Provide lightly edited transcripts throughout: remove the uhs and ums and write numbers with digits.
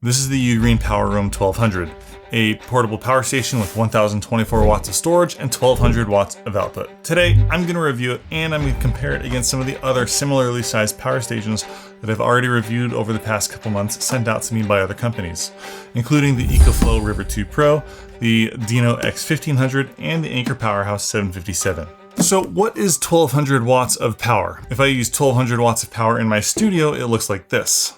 This is the Ugreen PowerRoam 1200, a portable power station with 1024 watts of storage and 1200 watts of output. Today, I'm going to review it and I'm going to compare it against some of the other similarly sized power stations that I've already reviewed over the past couple months sent out to me by other companies, including the EcoFlow River 2 Pro, the Dino X1500, and the Anker Powerhouse 757. So what is 1200 watts of power? If I use 1200 watts of power in my studio, it looks like this,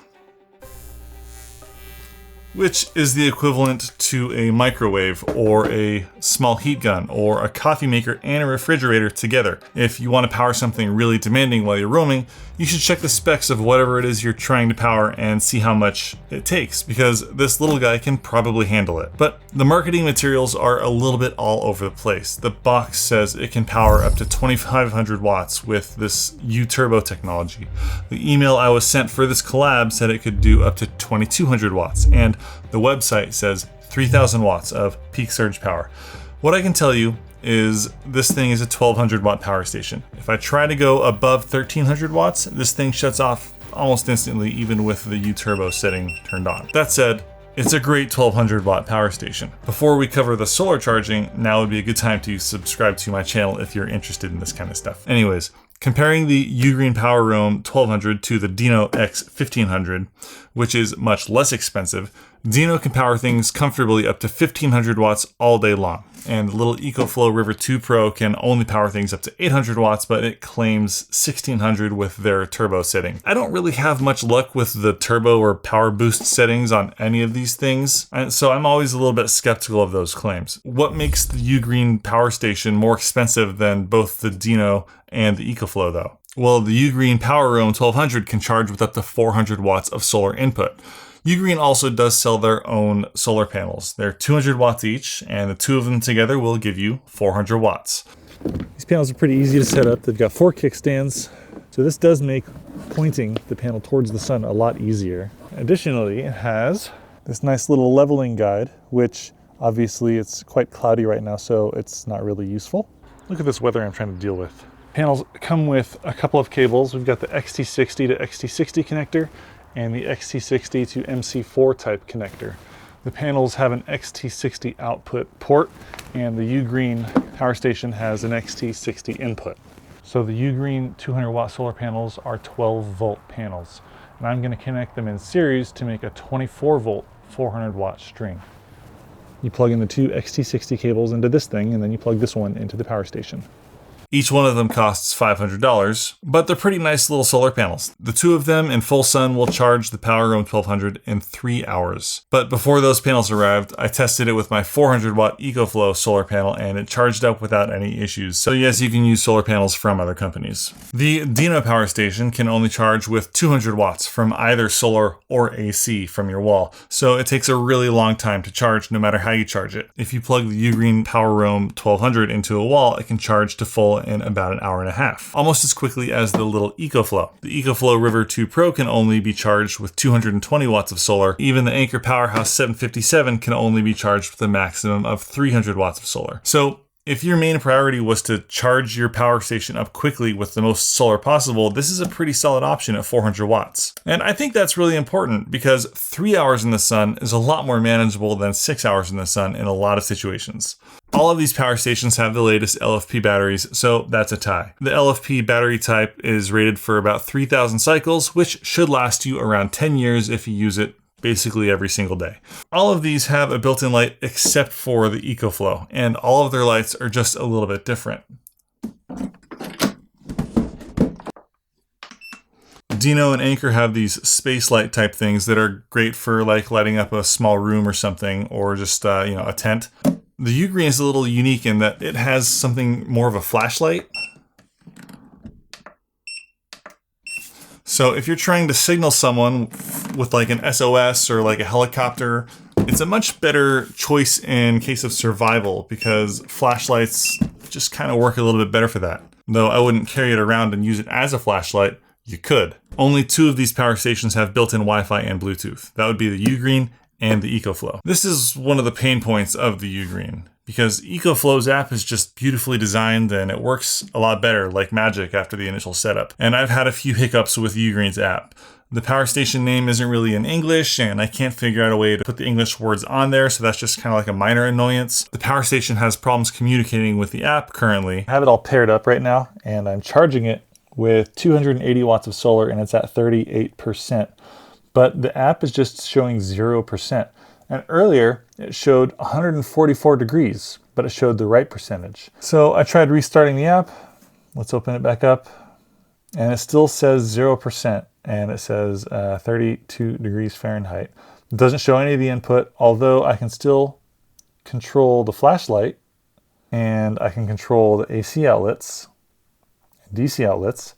which is the equivalent to a microwave or a small heat gun or a coffee maker and a refrigerator together. If you want to power something really demanding while you're roaming, you should check the specs of whatever it is you're trying to power and see how much it takes, because this little guy can probably handle it. But the marketing materials are a little bit all over the place. The box says it can power up to 2500 watts with this U-Turbo technology. The email I was sent for this collab said it could do up to 2200 watts, and the website says 3000 watts of peak surge power. What I can tell you is this thing is a 1200 watt power station. If I try to go above 1300 watts, this thing shuts off almost instantly, even with the U-Turbo setting turned on. That said, it's a great 1200 watt power station. Before we cover the solar charging, now would be a good time to subscribe to my channel if you're interested in this kind of stuff. Anyways, comparing the Ugreen PowerRoam 1200 to the Dino X1500, which is much less expensive, Dino can power things comfortably up to 1500 watts all day long. And the little EcoFlow River 2 Pro can only power things up to 800 watts, but it claims 1600 with their turbo setting. I don't really have much luck with the turbo or power boost settings on any of these things, and so I'm always a little bit skeptical of those claims. What makes the Ugreen power station more expensive than both the Dino and the EcoFlow though? Well, the Ugreen PowerRoam 1200 can charge with up to 400 watts of solar input. Ugreen also does sell their own solar panels. They're 200 watts each, and the two of them together will give you 400 watts. These panels are pretty easy to set up. They've got 4 kickstands, so this does make pointing the panel towards the sun a lot easier. Additionally, it has this nice little leveling guide, which obviously it's quite cloudy right now, so it's not really useful. Look at this weather I'm trying to deal with. Panels come with a couple of cables. We've got the XT60 to XT60 connector and the XT60 to MC4 type connector. The panels have an XT60 output port, and the Ugreen power station has an XT60 input. So the Ugreen 200 watt solar panels are 12 volt panels, and I'm going to connect them in series to make a 24 volt 400 watt string. You plug in the 2 XT60 cables into this thing, and then you plug this one into the power station. Each one of them costs $500, but they're pretty nice little solar panels. The two of them in full sun will charge the PowerRoam 1200 in 3 hours. But before those panels arrived, I tested it with my 400 watt EcoFlow solar panel and it charged up without any issues. So yes, you can use solar panels from other companies. The Dino power station can only charge with 200 watts from either solar or AC from your wall. So it takes a really long time to charge no matter how you charge it. If you plug the Ugreen PowerRoam 1200 into a wall, it can charge to full in about an hour and a half, almost as quickly as the little EcoFlow. The EcoFlow River 2 Pro can only be charged with 220 watts of solar. Even the Anker Powerhouse 757 can only be charged with a maximum of 300 watts of solar. So if your main priority was to charge your power station up quickly with the most solar possible, this is a pretty solid option at 400 watts. And I think that's really important because 3 hours in the sun is a lot more manageable than 6 hours in the sun in a lot of situations. All of these power stations have the latest LFP batteries, so that's a tie. The LFP battery type is rated for about 3000 cycles, which should last you around 10 years if you use it basically every single day. All of these have a built-in light except for the EcoFlow, and all of their lights are just a little bit different. Dino and Anker have these space light type things that are great for like lighting up a small room or something, or just a tent. The Ugreen is a little unique in that it has something more of a flashlight. So if you're trying to signal someone with like an SOS or like a helicopter, it's a much better choice in case of survival because flashlights just kind of work a little bit better for that. Though I wouldn't carry it around and use it as a flashlight, you could. Only 2 of these power stations have built-in Wi-Fi and Bluetooth. That would be the Ugreen and the EcoFlow. This is one of the pain points of the Ugreen, because EcoFlow's app is just beautifully designed and it works a lot better like magic after the initial setup. And I've had a few hiccups with Ugreen's app. The power station name isn't really in English, and I can't figure out a way to put the English words on there, so that's just kind of like a minor annoyance. The power station has problems communicating with the app currently. I have it all paired up right now, and I'm charging it with 280 watts of solar, and it's at 38%. But the app is just showing 0%. And earlier, it showed 144 degrees, but it showed the right percentage. So I tried restarting the app. Let's open it back up. And it still says 0%, and it says 32 degrees Fahrenheit. It doesn't show any of the input, although I can still control the flashlight, and I can control the AC outlets, DC outlets.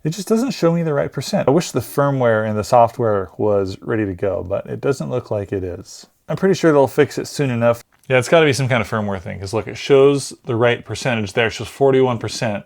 It just doesn't show me the right percent. I wish the firmware and the software was ready to go, but it doesn't look like it is. I'm pretty sure they'll fix it soon enough. Yeah, it's gotta be some kind of firmware thing, because look, it shows the right percentage there. It shows 41%,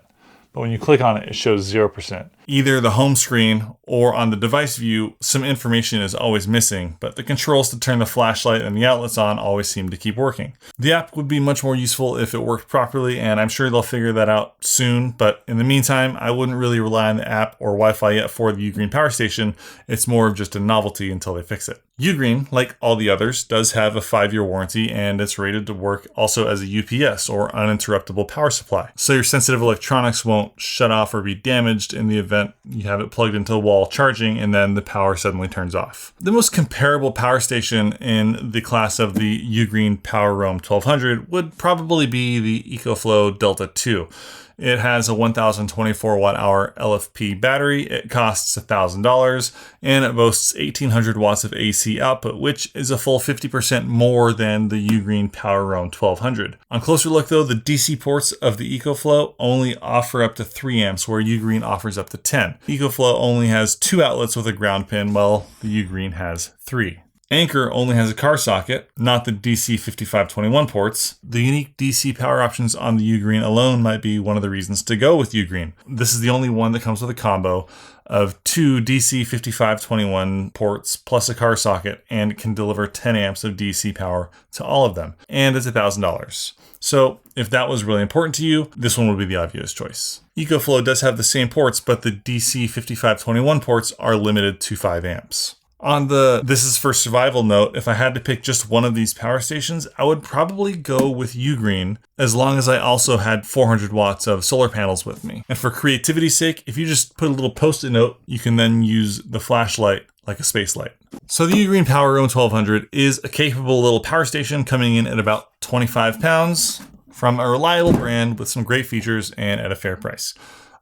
but when you click on it, it shows 0%. Either the home screen or on the device view, some information is always missing, but the controls to turn the flashlight and the outlets on always seem to keep working. The app would be much more useful if it worked properly, and I'm sure they'll figure that out soon, but in the meantime, I wouldn't really rely on the app or Wi-Fi yet for the Ugreen power station. It's more of just a novelty until they fix it. Ugreen, like all the others, does have a 5-year warranty, and it's rated to work also as a UPS or uninterruptible power supply. So your sensitive electronics won't shut off or be damaged in the event you have it plugged into the wall charging and then the power suddenly turns off. The most comparable power station in the class of the Ugreen Power Roam 1200 would probably be the EcoFlow Delta 2. It has a 1024 watt hour LFP battery. It costs $1,000 and it boasts 1800 watts of AC output, which is a full 50% more than the Ugreen Power Roam 1200. On closer look though, the DC ports of the EcoFlow only offer up to 3 amps, where Ugreen offers up to 10. EcoFlow only has 2 outlets with a ground pin, while the Ugreen has 3. Anker only has a car socket, not the DC 5521 ports. The unique DC power options on the Ugreen alone might be one of the reasons to go with Ugreen. This is the only one that comes with a combo of 2 DC 5521 ports plus a car socket and can deliver 10 amps of DC power to all of them. And it's $1,000. So if that was really important to you, this one would be the obvious choice. EcoFlow does have the same ports, but the DC 5521 ports are limited to 5 amps. On the this is for survival note, if I had to pick just one of these power stations, I would probably go with Ugreen, as long as I also had 400 watts of solar panels with me. And for creativity's sake, if you just put a little post-it note, you can then use the flashlight like a space light. So the Ugreen Power Roam 1200 is a capable little power station coming in at about 25 pounds from a reliable brand with some great features and at a fair price.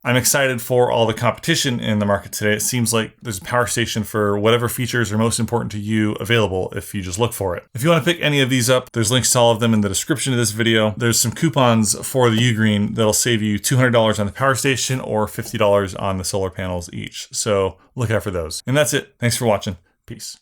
I'm excited for all the competition in the market today. It seems like there's a power station for whatever features are most important to you available if you just look for it. If you want to pick any of these up, there's links to all of them in the description of this video. There's some coupons for the Ugreen that'll save you $200 on the power station or $50 on the solar panels each. So look out for those. And that's it. Thanks for watching. Peace.